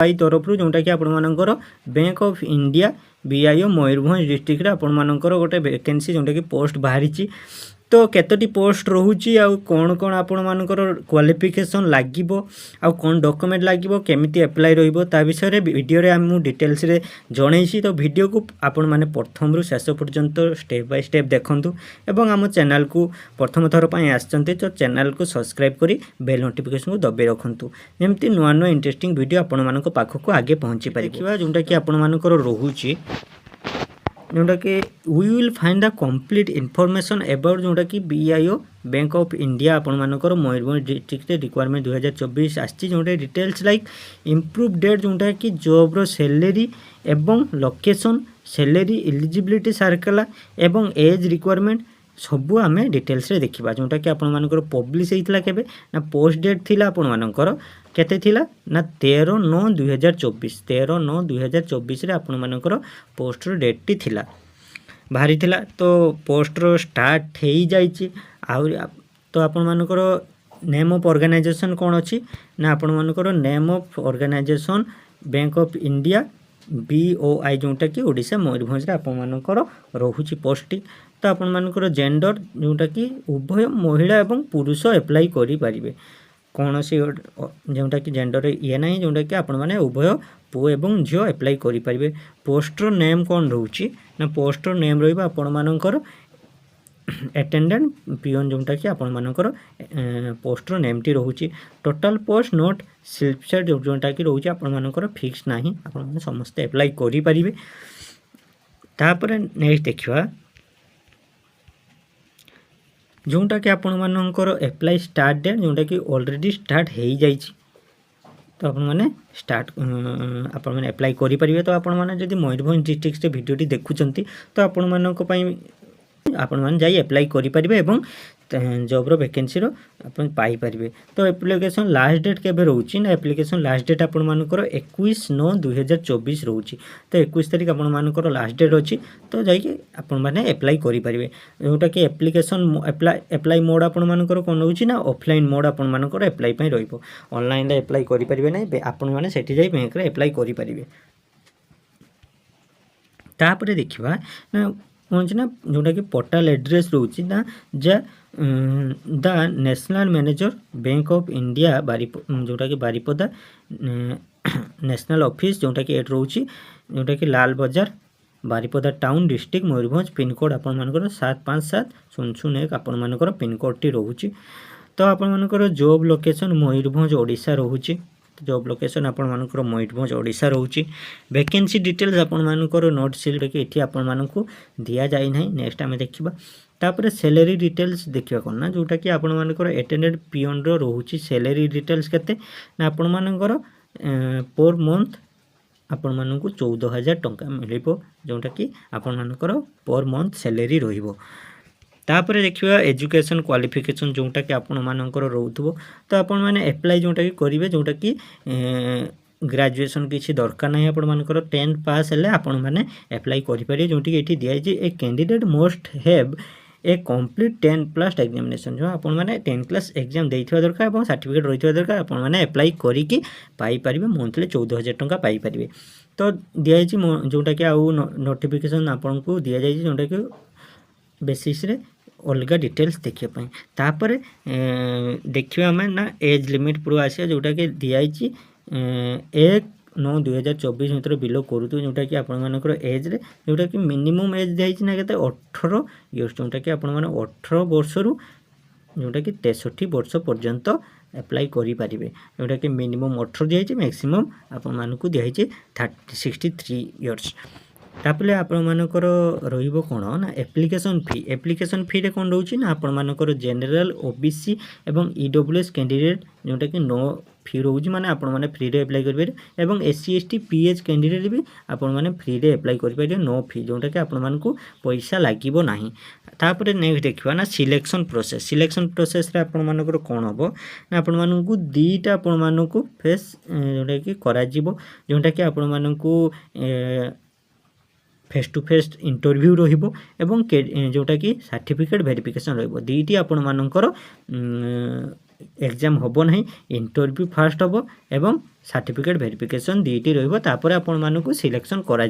आई तरफ जोटा कि आपर Bank of India BOI Mayurbhanj district आपर गोटे वैकेंसी जोटा कि पोस्ट बाहरी। तो केतोटी पोस्ट रोचे आउ कौन कौन आपर क्वालिफिकेशन लगे आउ कौन डॉक्यूमेंट लगे केमिति अप्लाई रा विषय वीडियो मुझे डिटेल्स रे जनईसी। तो वीडियो को आपण मैंने प्रथम रु शेष पर्यंत स्टेप बाय स्टेप देखूँ एवं आम चैनल को प्रथम थर पर आसते तो चैनल को सब्सक्राइब करी बेल नोटिफिकेशन को दबाई रखुँ जमी नुआ नुआ इंटरेस्टिंग वीडियो आपण पाखक आगे पहुँची पारे। देखा जोटा कि आपर रोचे जोटा कि we will find the complete information about जोटा कि बीआईओ बैंक ऑफ इंडिया आपर मयूरभंज डिस्ट्रिक्ट रिक्वायरमेंट 2024 आसी जोटा डिटेल्स लाइक इम्प्रूव डेट जोटा कि जॉब्र सैलरी एवं लोकेशन सैलरी एलिजिबिलिटी सर्कल एवं एज रिक्वायरमेंट सबू आम डिटेल्स रे देखा जोटा कि आपर पब्लिश होता केबे ना पोस्ट डेट थिला आपर केते थिला ना 13/9/2024 13/9/2024 रे आपर पोस्टर डेट टी थिला बाहरी थिला। तो पोस्टर स्टार्ट हो जाइए तो आपर नेम ऑफ ऑर्गेनाइजेशन कौन अच्छी ना आपर name of organisation Bank of India BOI जोटा कि ओडिशा मयूरभंज आपर रोचे पोस्टिंग। तो आपर जेंडर जोटा कि उभय महिला एवं पुरुष एप्लाई करें कौन सी जोटा कि जेंडर ये ना जोटा कि आपण मैंने उभय पुओ एवं झील एप्लाई करें। पोस्टर नेम कौन रोचे ना पोस्टर नेम रपर अटेंडेंट पिओन जोटा कि आपर पोस्टर नेम टी रोचे। टोटाल पोस्ट नोट सिलेक्टेड जोटा कि रोचे आपर फिक्स ना आप समस्ते एप्लाई करें। तापर नेक्स्ट देखा जोटा कि आपर एप्लाई स्टार्ट डेट जोटा कि ऑलरेडी स्टार्ट हो जाइए। तो आपने स्टार्ट आपने एप्लाई करेंगे। तो आपड़ी मयूरभंज डिस्ट्रिक्ट वीडियोटी देखुंत तो आपण जाई एप्लाई करें जॉब्र वैकेंसी पाइपर। तो एप्लिकेशन लास्ट डेट केबे रोची ना एप्लिकेशन लास्ट डेट आपर 21/9/2024 रोची। तो 21 तारीख आपर लास्ट डेट अच्छी तो जाइए आपने एप्लाई करेंगे जोटा कि एप्लिकेशन एप्लाई मोड आपर कौन रोची ना ऑफलाइन मोड आपर एप्लाई ऑनलाइन एप्लाई करेंगे ना आपने सेठी जाई बैंक रे एप्लाई करेंगे। तापर देखा ना कौन ना जोटा कि पोर्टाल एड्रेस रोची ना जा the national manager bank of India जोटा कि बारिपदा नेशनल ऑफिस जोटा कि एट रोची जोटा कि Lal Bazar Baripada town district Mayurbhanj pincode आपर 757001 आपर पिनकोड टी रोची। तो आपर जॉब लोकेशन मयूरभंज ओडिशा रोची। जॉब लोकेशन आपर मयूरभंज ओडिशा रोची। वैकेंसी डिटेल्स आपर नोट सील कि ये आपको दि जाए ना। नेक्स्ट आम देखा तापर सैलरी डिटेल्स देखा कौन ना जोटा कि आपर अटेंडेंट पिओन रोचे सैलरी डिटेल्स केते ना आपर पर मंथ आपण मानक 14,000 टंका मिल जोटा कि आपर पर मंथ सैलरी रहिबो। तापर देखिए एजुकेशन क्वालिफिकेशन जोटा कि आपण मानकर रोथबो। तो आपण माने एप्लाई जोटा कि करिवे जोटा कि ग्रेजुएशन किसी दरकार नहीं आपण मानकर 10th पास हेले आपण माने एप्लाई करि पारे जोटी एठी दिया जे a candidate must have a complete 10+ examination जो आपण माने 10 क्लास एग्जाम देइथिबा दरकार এবং सर्टिफिकेट रहिथिबा दरकार आपण माने एप्लाई करी कि पाई परिबे मंथली 14,000 टंका पाई परिबे। तो दिया जे जोटा कि आउ नोटिफिकेशन आपण को दिया जाय जोटा कि बेसिस रे अलग डिटेल्स देखापी। तापर देखिए आम ना एज लिमिट पूरा आसा जोटा कि दिखाई 1/9/2024 भर बिलो करूँ जोटा कि आपर एज रे जोटा कि मिनिमम एज दिखाई ना के 18 इयर्स जोटा कि आपण 18 वर्ष रु जोटा कि 63 वर्ष पर्यंत एप्लाई करें जोटा कि मिनिमम 18 दिखाई मैक्सिमम आपण दिखाई 63 इयर्स। तापर आपर कौन ना एप्लिकेशन फी रे कौन रोचे ना आपर जेनरल ओबीसी एवं ईडब्ल्यूएस कैंडिडेट जोटा कि नो फी रोज माने आपण माने फ्री रे अप्लाई करेंगे एवं एससी एसटी पीएच कैंडिडेट भी आपण माने फ्री रे अप्लाई करेंगे नो फी जोटा कि आपण मानकू पैसा लागिबो नाही। तापर नेक्स्ट देखिबा ना सिलेक्शन प्रोसेस रे आपण मानकर कौन हम ना आपण मानकू दीटा आपण मानकू फेस जोटा कि करा जिवो जोटा कि आपण मानकू फेस टू फेस इंटरव्यू रहिबो एवं जोटा कि सर्टिफिकेट वेरिफिकेशन रहिबो दीटी आपण मानकर एग्जाम हम ना इंटरव्यू फास्ट हम एवं सर्टिफिकेट वेरिफिकेशन दुईटी रही तापर आपण मानक सिलेक्शन करा